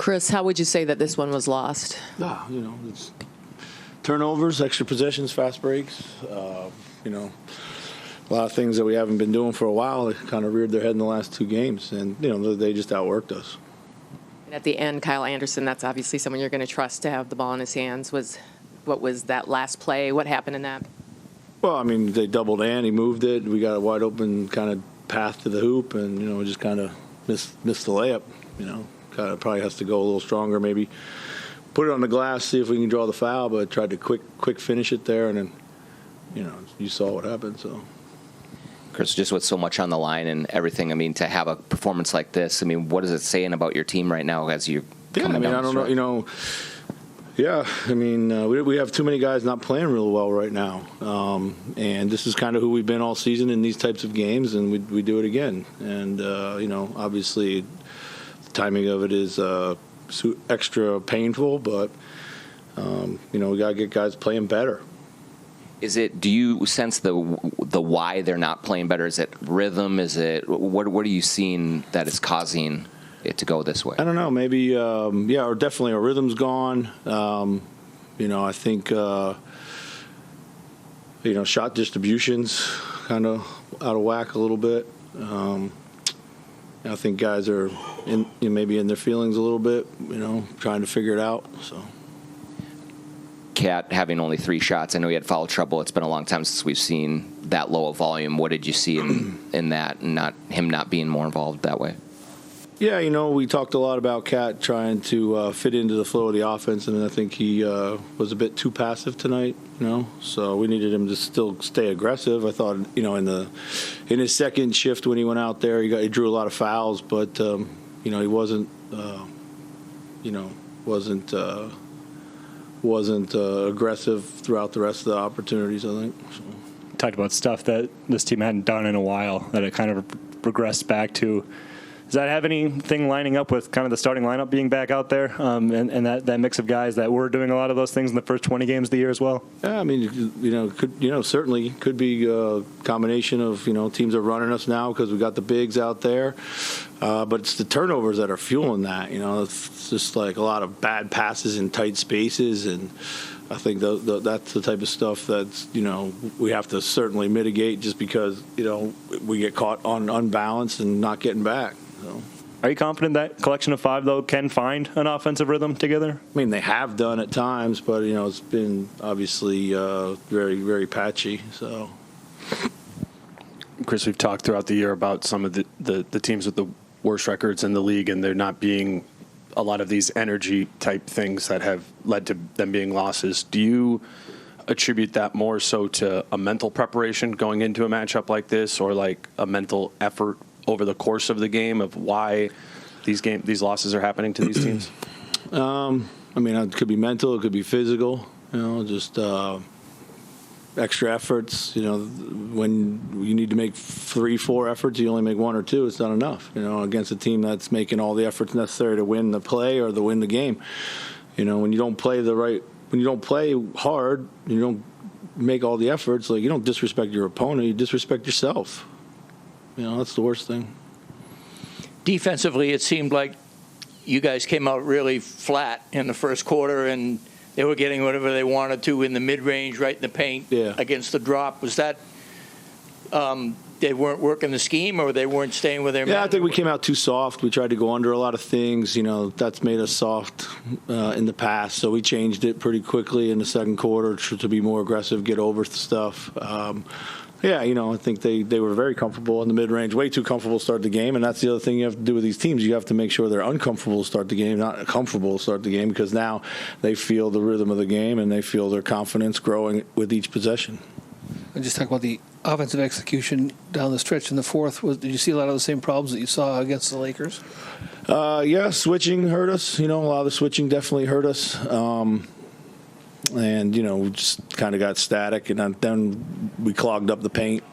Chris, how would you say that this one was lost? It's turnovers, extra possessions, fast breaks. A lot of things that we haven't been doing for a while. They kind of reared their head in the last two games, and they just outworked us. And at the end, Kyle Anderson, that's obviously someone you're going to trust to have the ball in his hands. What was that last play? What happened in that? Well, they doubled and he moved it. We got a wide open kind of path to the hoop, and we just kind of missed the layup. Kind of probably has to go a little stronger, maybe put it on the glass, see if we can draw the foul, but tried to quick finish it there, and then you saw what happened. So, Chris, just with so much on the line and everything, to have a performance like this, what is it saying about your team right now as you're coming down the stretch? I don't know. Yeah, we have too many guys not playing real well right now, and this is kind of who we've been all season in these types of games, and we do it again. And obviously, the timing of it is extra painful, but we got to get guys playing better. Do you sense the why they're not playing better? Is it rhythm? Is it what are you seeing that is causing it to go this way? I don't know. Maybe or definitely our rhythm's gone. I think shot distribution's kind of out of whack a little bit. I think guys are maybe in their feelings a little bit, trying to figure it out. So, Cat having only 3 shots. I know he had foul trouble. It's been a long time since we've seen that low of volume. What did you see in that, and him not being more involved that way? Yeah, we talked a lot about Cat trying to fit into the flow of the offense, and I think he was a bit too passive tonight. So we needed him to still stay aggressive. I thought, in his second shift when he went out there, he drew a lot of fouls, but he wasn't aggressive throughout the rest of the opportunities, I think. So. Talked about stuff that this team hadn't done in a while, that it kind of regressed back to. Does that have anything lining up with kind of the starting lineup being back out there, and that mix of guys that were doing a lot of those things in the first 20 games of the year as well? Yeah, certainly could be a combination of teams are running us now because we got the bigs out there, but it's the turnovers that are fueling that. It's just like a lot of bad passes in tight spaces, and I think that's the type of stuff that's we have to certainly mitigate just because we get caught on unbalanced and not getting back. So. Are you confident that collection of 5 though can find an offensive rhythm together? They have done at times, but it's been obviously very, very patchy. So, Chris, we've talked throughout the year about some of the teams with the worst records in the league, and there not being a lot of these energy type things that have led to them being losses. Do you attribute that more so to a mental preparation going into a matchup like this, or like a mental effort over the course of the game of why these losses are happening to these teams? It could be mental, it could be physical, just extra efforts. When you need to make 3-4 efforts, you only make 1 or 2. It's not enough, against a team that's making all the efforts necessary to win the play or to win the game. When you don't play when you don't play hard, you don't make all the efforts, you don't disrespect your opponent, you disrespect yourself. That's the worst thing. Defensively, it seemed like you guys came out really flat in the first quarter, and they were getting whatever they wanted to in the mid-range, right in the paint against the drop. Was that they weren't working the scheme, or they weren't staying with their man? I think we came out too soft. We tried to go under a lot of things. That's made us soft in the past. So we changed it pretty quickly in the second quarter to be more aggressive, get over stuff. I think they were very comfortable in the mid-range, way too comfortable to start the game, and that's the other thing you have to do with these teams. You have to make sure they're uncomfortable to start the game, not comfortable to start the game, because now they feel the rhythm of the game and they feel their confidence growing with each possession. And just talk about the offensive execution down the stretch in the fourth. Did you see a lot of the same problems that you saw against the Lakers? Switching hurt us. A lot of the switching definitely hurt us. And, we just kind of got static, and then we clogged up the paint.